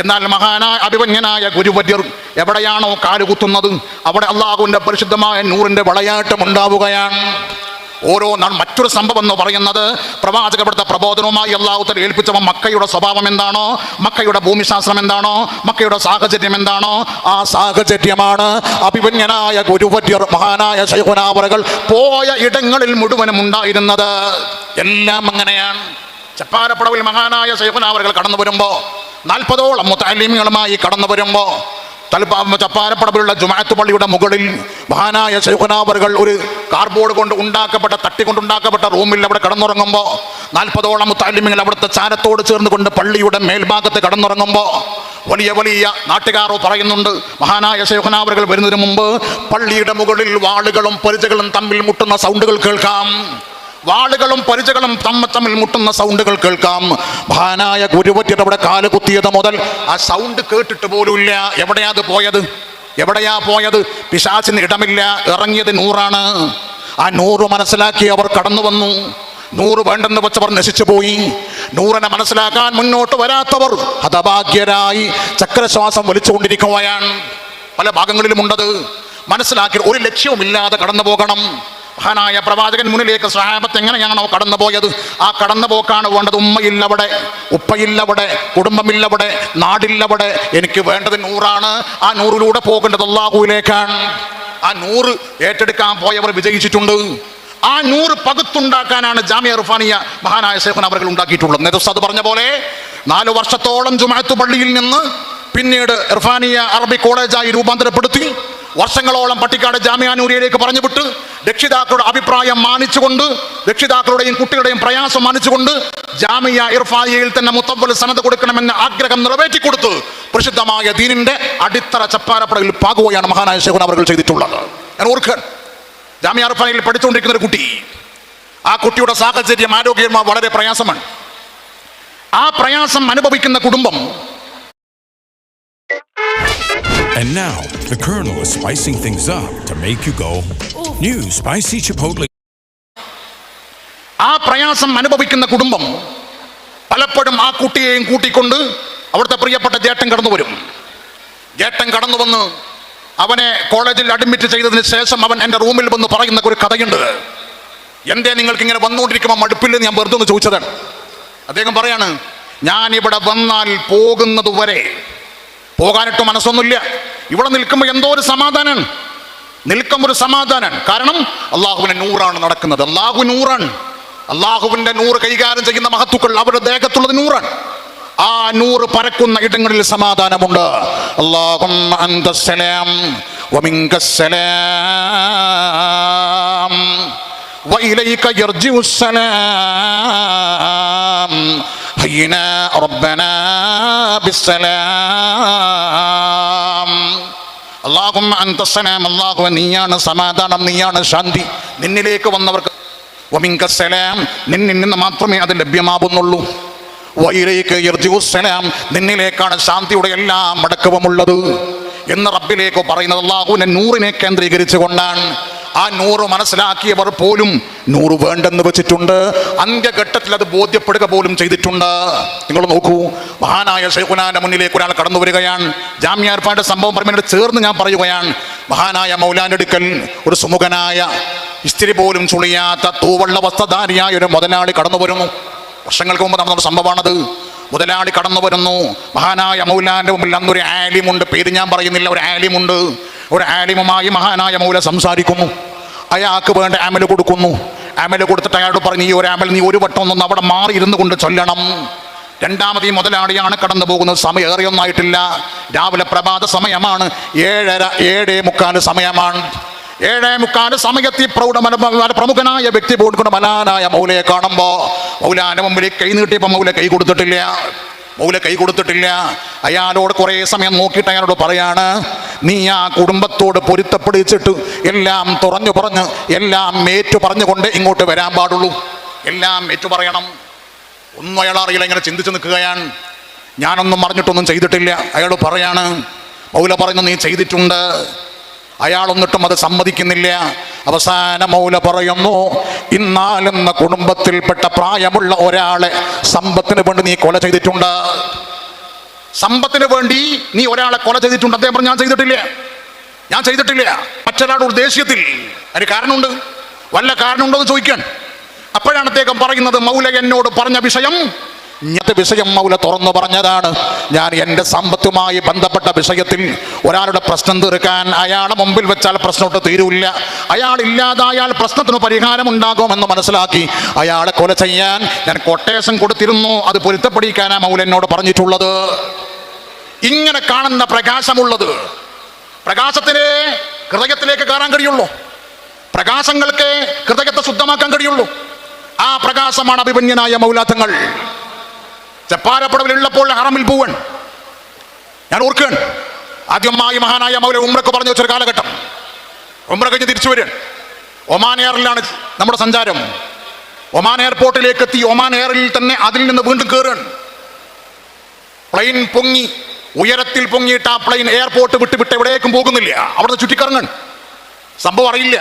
എന്നാൽ മഹാനായ അഭിമന്യനായ ഗുരുവര്യർ എവിടെയാണോ കാലുകുത്തുന്നത് അവിടെ അള്ളാഹുവിൻ്റെ പരിശുദ്ധമായ നൂറിൻ്റെ വളയാട്ടം ഉണ്ടാവുകയാണ്. ഓരോ നാൾ മറ്റൊരു സംഭവം എന്ന് പറയുന്നത് പ്രവാചകപ്പെടുത്ത പ്രബോധനവുമായി അള്ളാഹു തആല ഏൽപ്പിച്ചവൻ മക്കയുടെ സ്വഭാവം എന്താണോ, മക്കയുടെ ഭൂമിശാസ്ത്രം എന്താണോ, മക്കയുടെ സാഹചര്യം എന്താണോ, ആ സാഹചര്യമാണ് അഭിമന്യനായ ഗുരുവര്യർ മഹാനായ ശൈഖുനാ അവറുകൾ പോയ ഇടങ്ങളിൽ മുഴുവനും ഉണ്ടായിരുന്നത്. എല്ലാം അങ്ങനെയാണ്. ചപ്പാരപ്പടവിൽ മഹാനായ ശൈഖുനാ അവറുകൾ കടന്നു വരുമ്പോൾ 40ഓളം മുതഅല്ലിമീങ്ങളുമായി കടന്നു വരുമ്പോൾ ചപ്പാരപ്പടവിലുള്ള ജുമാഅത്ത് പള്ളിയുടെ മുകളിൽ മഹാനായ ശൈഖുനാ അവറുകൾ ഒരു കാർഡ്ബോർഡ് കൊണ്ട് ഉണ്ടാക്കപ്പെട്ട തട്ടി കൊണ്ടുണ്ടാക്കപ്പെട്ട റൂമിൽ അവിടെ കടന്നുറങ്ങുമ്പോൾ 40ഓളം മുതഅല്ലിമീങ്ങൾ അവിടുത്തെ ചാരത്തോട് ചേർന്നുകൊണ്ട് പള്ളിയുടെ മേൽഭാഗത്ത് കടന്നുറങ്ങുമ്പോൾ വലിയ വലിയ നാട്ടുകാരോ പറയുന്നുണ്ട്, മഹാനായ ശൈഖുനാ അവറുകൾ വരുന്നതിന് മുമ്പ് പള്ളിയുടെ മുകളിൽ വാളുകളും പരിചകളും തമ്മിൽ മുട്ടുന്ന സൗണ്ടുകൾ കേൾക്കാം. വാളുകളും പരിചകളും തമ്മിൽ മുട്ടുന്ന സൗണ്ടുകൾ കേൾക്കാം. മഹാനായ ഗുരുവര്യർ അവിടെ കാല് കുത്തിയത് മുതൽ ആ സൗണ്ട് കേട്ടിട്ട് പോലുമില്ല. എവിടെയാ പോയത്? പിശാചിന് ഇടമില്ല. ഇറങ്ങിയത് നൂറാണ്. ആ നൂറ് മനസ്സിലാക്കി അവർ കടന്നു വന്നു. നൂറ് വേണ്ടെന്ന് വെച്ചവർ നശിച്ചു പോയി. നൂറിനെ മനസ്സിലാക്കാൻ മുന്നോട്ട് വരാത്തവർ ഹതഭാഗ്യരായി ചക്രശ്വാസം വലിച്ചുകൊണ്ടിരിക്കുകയാണ്. പല ഭാഗങ്ങളിലുമുണ്ടത്. മനസ്സിലാക്കി ഒരു ലക്ഷ്യവുമില്ലാതെ കടന്നു പോകണം. മഹാനായ പ്രവാചകൻ മുന്നിലേക്ക് സ്വഹാബത്ത് എങ്ങനെയാണോ കടന്നുപോയത് ആ കടന്നുപോക്കാണ് വേണ്ടത്. ഉമ്മയില്ലവിടെ, ഉപ്പയില്ലവിടെ, കുടുംബമില്ലവിടെ, നാടില്ലവിടെ. എനിക്ക് വേണ്ടത് നൂറാണ്. ആ നൂറിലൂടെ പോകേണ്ടത് അല്ലാഹുവിലേക്കാണ്. ആ നൂറ് ഏറ്റെടുക്കാൻ പോയവർ വിജയിച്ചിട്ടുണ്ട്. ആ നൂറ് പകുത്തുണ്ടാക്കാനാണ് ജാമിഅ ഇർഫാനിയ മഹാനായ ശൈഖുനാ അവറുകൾ ഉണ്ടാക്കിയിട്ടുള്ളത്. നേരത്തെ ഉസ്താദ് പറഞ്ഞ പോലെ 4 വർഷത്തോളം ജുമാഅത്ത് പള്ളിയിൽ നിന്ന് പിന്നീട് ഇർഫാനിയ അറബി കോളേജായി രൂപാന്തരപ്പെടുത്തി വർഷങ്ങളോളം പട്ടിക്കാട് ജാമിഅ നൂരിയയിലേക്ക് പറഞ്ഞു വിട്ട് രക്ഷിതാക്കളുടെ അഭിപ്രായം മാനിച്ചുകൊണ്ട്, രക്ഷിതാക്കളുടെയും കുട്ടികളുടെയും പ്രയാസം മാനിച്ചുകൊണ്ട് ജാമിഅ ഇർഫാനിയയിൽ തന്നെ മുത്തവ്വൽ സനദ് കൊടുക്കണമെന്ന ആഗ്രഹം നിറവേറ്റിക്കൊടുത്ത് പ്രസിദ്ധമായ ദീനിന്റെ അടിത്തറ ചപ്പാരപ്പടയിൽ പാകുകയാണ് മഹാനായ ശൈഖുനാ അവറുകൾ ചെയ്തിട്ടുള്ളത്. ഞാൻ ഓർക്കാൻ ജാമിഅ ഇർഫാനിയയിൽ പഠിച്ചുകൊണ്ടിരിക്കുന്ന ഒരു കുട്ടി, ആ കുട്ടിയുടെ സാഹചര്യം ആരോഗ്യമായി വളരെ പ്രയാസമാണ്. ആ പ്രയാസം അനുഭവിക്കുന്ന കുടുംബം. And now, the Colonel is spicing things up to make you go, new spicy Chipotle. ആ പ്രയാസം അനുഭവിക്കുന്ന കുടുംബം പലപ്പോഴും ആ കുട്ടിയെയും കൂട്ടിക്കൊണ്ട് അവിടുത്തെ പ്രിയപ്പെട്ട ജേട്ടൻ കടന്നു വരും. ജേട്ടൻ കടന്നു വന്ന് അവനെ കോളേജിൽ അഡ്മിറ്റ് ചെയ്തതിന് ശേഷം അവൻ എൻ്റെ റൂമിൽ വന്ന് പറയുന്ന ഒരു കഥയുണ്ട്. എന്തേ നിങ്ങൾക്ക് ഇങ്ങനെ വന്നുകൊണ്ടിരിക്കുമ്പോൾ മടുപ്പില്ലെന്ന് ഞാൻ വെറുതെ ഒന്ന് ചോദിച്ചതാണ്. അദ്ദേഹം പറയാണ്, ഞാൻ ഇവിടെ വന്നാൽ പോകുന്നത് വരെ പോകാനിട്ട് മനസ്സൊന്നുമില്ല. ഇവിടെ നിൽക്കുമ്പോൾ എന്തോ ഒരു സമാധാനമാണ്. കാരണം അള്ളാഹുവിന്റെ നൂറാണ് നടക്കുന്നത്. അള്ളാഹു നൂറാണ്. അള്ളാഹുവിന്റെ നൂറ് കൈകാര്യം ചെയ്യുന്ന മഹത്തുക്കൾ അവരുടെ ദേഹത്തുള്ളത് നൂറാണ്. ആ നൂറ് പരക്കുന്ന ഇടങ്ങളിൽ സമാധാനമുണ്ട്. അല്ലാഹുമ്മ അൻതസ്സലാം വമിൻകസ്സലാം വഇലൈക യർജിഉസ്സലാം ഹയ്യിനാ റബ്ബനാ ബിസ്സലാം. അല്ലാഹുമ്മ അൻതസ്സലാം, അല്ലാഹുവേ നീയാണ് സമാധാനം, നീയാണ് ശാന്തി. നിന്നിലേക്ക് വന്നവർക്ക് വമിൻകസ്സലാം, നിന്നിൽ നിന്ന് മാത്രമേ അത് ലഭ്യമാവുന്നുള്ളൂ. വഇലൈക യർജിഉസ്സലാം, നിന്നിലേക്കാണ് ശാന്തിയുടെ എല്ലാ മടക്കവുമുള്ളത് എന്ന് റബ്ബിലേക്ക് പറയുന്നത് അല്ലാഹുവിന്റെ നൂറിനെ കേന്ദ്രീകരിച്ചുകൊണ്ടാണ്. ആ നൂറ് മനസ്സിലാക്കിയവർ പോലും നൂറ് വേണ്ടെന്ന് വെച്ചിട്ടുണ്ട്. അന്ത്യഘട്ടത്തിൽ അത് ബോധ്യപ്പെടുക പോലും ചെയ്തിട്ടുണ്ട്. നിങ്ങൾ നോക്കൂ, മഹാനായ ശൈഖുനാന്റെ മുന്നിലേക്ക് ഒരാൾ കടന്നു വരികയാണ്. ജാമിഅ ഇർഫാനിയുടെ സംഭവം പറയുന്നതിനോട് ചേർന്ന് ഞാൻ പറയുകയാണ്. മഹാനായ മൗലാന്റെ അടുക്കൽ ഒരു സുമുഖനായ, ഇസ്തിരി പോലും ചുളിയാത്ത തൂവള്ള വസ്ത്രധാരിയായ ഒരു മുതലാളി കടന്നു വരുന്നു. വർഷങ്ങൾക്ക് മുമ്പ് നടന്ന സംഭവമാണത്. മുതലാളി കടന്നു വരുന്നു. മഹാനായ മൗലാന്റെ മുമ്പിൽ അന്നൊരു ആലിമുണ്ട്, പേര് ഞാൻ പറയുന്നില്ല, ഒരു ആലിമുണ്ട്. ഒരു ആലിമുമായി മഹാനായ മൗല സംസാരിക്കുന്നു. അയാൾക്ക് വേണ്ട അമല് കൊടുക്കുന്നു. അമല് കൊടുത്തിട്ട് അയാളോട് പറഞ്ഞു, ഈ ഒരു അമൽ നീ ഒരു വട്ടം ഒന്നും അവിടെ മാറി ഇരുന്ന് കൊണ്ട് ചൊല്ലണം. രണ്ടാമത് ഈ മുതലാളിയാണ് കടന്നു പോകുന്നത്. സമയം ഏറെയൊന്നായിട്ടില്ല. രാവിലെ പ്രഭാത സമയമാണ്. 7:45 സമയമാണ്. 7:45 സമയത്ത് പ്രമുഖനായ വ്യക്തി പോയിക്കൊണ്ട് മലാനായ മൗലയെ കാണുമ്പോ മൗലാന്റെ മുമ്പിൽ കൈ നീട്ടിയപ്പോ മൗല കൈ കൊടുത്തിട്ടില്ല. അയാളോട് കുറെ സമയം നോക്കിയിട്ട് അയാളോട് പറയാണ്, നീ ആ കുടുംബത്തോട് പൊരുത്തപ്പെടിച്ചിട്ട് എല്ലാം തുറഞ്ഞു പറഞ്ഞ് എല്ലാം ഏറ്റു പറഞ്ഞുകൊണ്ട് ഇങ്ങോട്ട് വരാൻ പാടുള്ളൂ. എല്ലാം ഏറ്റു പറയണം. ഒന്നും അയാൾ അറിയില്ല, ഇങ്ങനെ ചിന്തിച്ച് നിൽക്കുകയാണ്. ഞാനൊന്നും അറിഞ്ഞിട്ടൊന്നും ചെയ്തിട്ടില്ല. അയാൾ പറയാണ്, മൗല പറയുന്നു നീ ചെയ്തിട്ടുണ്ട്. അയാളൊന്നിട്ടും അത് സമ്മതിക്കുന്നില്ല. അവസാന മൗല പറയുന്നു, ഇന്നാലെന്ന കുടുംബത്തിൽപ്പെട്ട പ്രായമുള്ള ഒരാളെ സമ്പത്തിന് വേണ്ടി നീ കൊല ചെയ്തിട്ടുണ്ട്. സമ്പത്തിന് വേണ്ടി നീ ഒരാളെ കൊല ചെയ്തിട്ടുണ്ട്. അദ്ദേഹം പറഞ്ഞു, ഞാൻ ചെയ്തിട്ടില്ല മറ്റൊരാളുടെ ഉദ്ദേശ്യത്തിൽ. അതിന് കാരണമുണ്ട്, വല്ല കാരണമുണ്ടോ എന്ന് ചോദിക്കാൻ. അപ്പോഴാണ് അദ്ദേഹം പറയുന്നത്, മൗല എന്നോട് പറഞ്ഞ വിഷയം മൗല തുറന്നു പറഞ്ഞതാണ്. ഞാൻ എൻ്റെ സമ്പത്തുമായി ബന്ധപ്പെട്ട വിഷയത്തിൽ ഒരാളുടെ പ്രശ്നം തീർക്കാൻ അയാളെ മുമ്പിൽ വെച്ചാൽ പ്രശ്നമൊട്ട് തീരൂല്ല. അയാൾ ഇല്ലാതായാൽ പ്രശ്നത്തിന് പരിഹാരം ഉണ്ടാകുമെന്ന് മനസ്സിലാക്കി അയാളെ കൊല ചെയ്യാൻ ഞാൻ കൊട്ടേഷൻ കൊടുത്തിരുന്നു. അത് പൊരുത്തപ്പെടിക്കാനാ മൗല എന്നോട് പറഞ്ഞിട്ടുള്ളത്. ഇങ്ങനെ കാണുന്ന പ്രകാശമുള്ളത്, പ്രകാശത്തിന് ഹൃദയത്തിലേക്ക് കയറാൻ കഴിയുള്ളൂ, പ്രകാശങ്ങൾക്ക് ഹൃദയത്തെ ശുദ്ധമാക്കാൻ കഴിയുള്ളൂ. ആ പ്രകാശമാണ് അഭിമന്യനായ മൗലാത്തങ്ങൾ. ചെപ്പാരപ്പടവിലുള്ളപ്പോൾ ഹറമിൽ പോവാൻ ഞാൻ ഓർക്കുകയാണ്. ആദ്യമായി മഹാനായ മൗല ഉംറക്ക് പറഞ്ഞു വെച്ചൊരു കാലഘട്ടം. ഉംറ കഴിഞ്ഞ് തിരിച്ചു വരിക. ഒമാൻ എയറിലാണ് നമ്മുടെ സഞ്ചാരം. ഒമാൻ എയർപോർട്ടിലേക്ക് എത്തി. ഒമാൻ എയറിൽ തന്നെ അതിൽ നിന്ന് വീണ്ടും കയറുകയാണ്. പ്ലെയിൻ പൊങ്ങി, ഉയരത്തിൽ പൊങ്ങിയിട്ട് ആ പ്ലെയിൻ എയർപോർട്ട് വിട്ട് എവിടേക്കും പോകുന്നില്ല. അവിടെ നിന്ന് ചുറ്റിക്കറങ്ങാൻ. സംഭവം അറിയില്ല.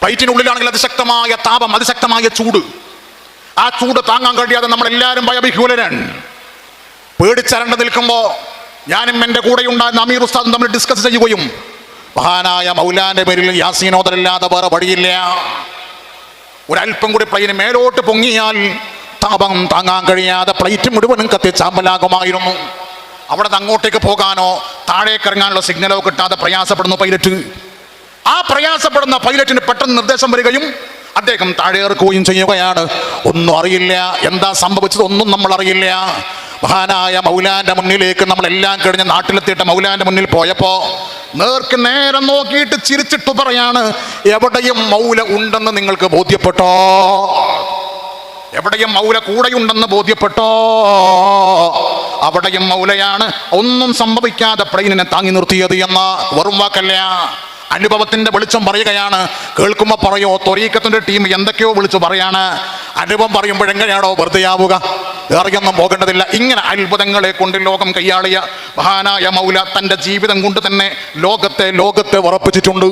ഫ്ലൈറ്റിനുള്ളിലാണെങ്കിൽ അതിശക്തമായ താപം, അതിശക്തമായ ചൂട്. ആ ചൂട് താങ്ങാൻ കഴിയാതെ നമ്മളെല്ലാവരും ഭയഭീകുലരാണ്. പേടിച്ചരണ്ട് നിൽക്കുമ്പോൾ ഞാനും എൻ്റെ കൂടെയുണ്ടായിരുന്ന അമീർ ഉസ്താദും തമ്മിൽ ഡിസ്കസ് ചെയ്യുകയും മഹാനായ മൗലാന്റെ പേരിൽ യാസീനോദരല്ലാതെ വേറെ വഴിയില്ല. ഒരല്പം കൂടി പ്ലെയിന് മേലോട്ട് പൊങ്ങിയാൽ താപം താങ്ങാൻ കഴിയാതെ ഫ്ലൈറ്റ് മുഴുവനും കത്തിച്ചാമ്പലാകുമായിരുന്നു. അവിടെ നിന്ന് അങ്ങോട്ടേക്ക് പോകാനോ താഴേക്ക് ഇറങ്ങാനുള്ള സിഗ്നലോ കിട്ടാതെ പ്രയാസപ്പെടുന്നു പൈലറ്റ്. ആ പ്രയാസപ്പെടുന്ന പൈലറ്റിന് പെട്ടെന്ന് നിർദ്ദേശം വരികയും അദ്ദേഹം താഴെ ഇറക്കുകയും ചെയ്യുകയാണ്. ഒന്നും അറിയില്ല, എന്താ സംഭവിച്ചത് ഒന്നും നമ്മൾ അറിയില്ല. മഹാനായ മൗലാന്റെ മുന്നിലേക്ക് നമ്മളെല്ലാം കഴിഞ്ഞ് നാട്ടിലെത്തിയിട്ട് മൗലാന്റെ മുന്നിൽ പോയപ്പോ നേർക്ക് നേരം നോക്കിയിട്ട് ചിരിച്ചിട്ട് പറയാണ്, എവിടെയും മൗല ഉണ്ടെന്ന് നിങ്ങൾക്ക് ബോധ്യപ്പെട്ടോ? എവിടെയും മൗല കൂടെയുണ്ടെന്ന് ബോധ്യപ്പെട്ടോ? അവിടെയും മൗലയാണ് ഒന്നും സംഭവിക്കാതെ പ്ലെയിനിനെ താങ്ങി നിർത്തിയത് എന്ന വെറും വാക്കല്ല, അനുഭവത്തിന്റെ വെളിച്ചം പറയുകയാണ്. കേൾക്കുമ്പോൾ പറയോ ത്വരീക്കത്തിന്റെ ടീം എന്തൊക്കെയോ വിളിച്ചു പറയാണ്. അനുഭവം പറയുമ്പോഴെങ്ങനെയാണോ വെറുതെ ആവുക? ഏറെയൊന്നും പോകേണ്ടതില്ല. ഇങ്ങനെ അത്ഭുതങ്ങളെ കൊണ്ട് ലോകം കൈയാളിയ മഹാനായ മൗല തൻ്റെ ജീവിതം കൊണ്ട് തന്നെ ലോകത്തെ ഉറപ്പിച്ചിട്ടുണ്ട്.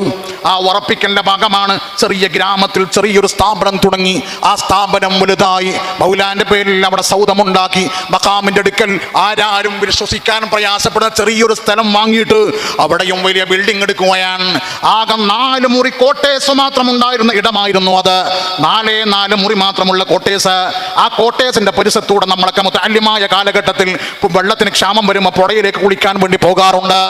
ആ ഉറപ്പിക്കലിന്റെ ഭാഗമാണ് ചെറിയ ഗ്രാമത്തിൽ ചെറിയൊരു സ്ഥാപനം തുടങ്ങി. ആ സ്ഥാപനം വലുതായി. മൗലാന്റെ പേരിൽ അവിടെ സൗദമുണ്ടാക്കി. മഖാമിന്റെ അടുക്കൽ ആരാരും വിശ്വസിക്കാൻ പ്രയാസപ്പെടുന്ന ചെറിയൊരു സ്ഥലം വാങ്ങിയിട്ട് അവിടെയും വലിയ ബിൽഡിംഗ് എടുക്കുകയാണ്. ആകെ 4 മുറി കോട്ടേഴ്സ് മാത്രം ഉണ്ടായിരുന്ന ഇടമായിരുന്നു അത്. 4 മുറി മാത്രമുള്ള കോട്ടേഴ്സ്. ആ കോട്ടേഴ്സിന്റെ പരിസരത്തൂടെ നമ്മളൊക്കെ മുത്തഅല്ലിമായ കാലഘട്ടത്തിൽ വെള്ളത്തിന് ക്ഷാമം വരുമ്പോൾ പുഴയിലേക്ക് കുളിക്കാൻ വേണ്ടി പോകാറുണ്ട്.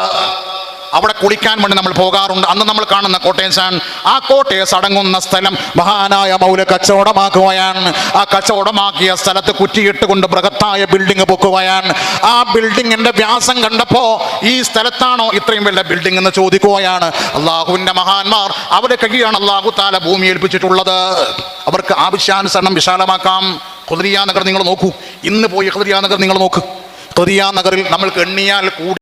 അവിടെ കുളിക്കാൻ വേണ്ടി നമ്മൾ പോകാറുണ്ട്. അന്ന് നമ്മൾ കാണുന്ന കോട്ടേഴ്സാണ്. ആ കോട്ടേഴ്സ് അടങ്ങുന്ന സ്ഥലം മഹാനായ മൗല കച്ചവടമാക്കുകയാണ്. ആ കച്ചവടമാക്കിയ സ്ഥലത്ത് കുറ്റിയിട്ടുകൊണ്ട് ബൃഹത്തായ ബിൽഡിംഗ് പൊക്കുകയാണ്. ആ ബിൽഡിങ്ങിന്റെ വ്യാസം കണ്ടപ്പോ ഈ സ്ഥലത്താണോ ഇത്രയും വലിയ ബിൽഡിംഗ് എന്ന് ചോദിക്കുകയാണ്. അള്ളാഹുവിന്റെ മഹാന്മാർ അവരെ കൈയാണ് അള്ളാഹു താല ഭൂമി ഏൽപ്പിച്ചിട്ടുള്ളത്. അവർക്ക് ആവശ്യാനുസരണം വിശാലമാക്കാം. ഖുദ്രിയ നഗർ നിങ്ങൾ നോക്കൂ. ഇന്ന് പോയി ഖുദ്രിയ നഗർ നിങ്ങൾ നോക്ക്. ഖുദ്രിയ നഗറിൽ നമ്മൾക്ക് എണ്ണിയാൽ കൂടി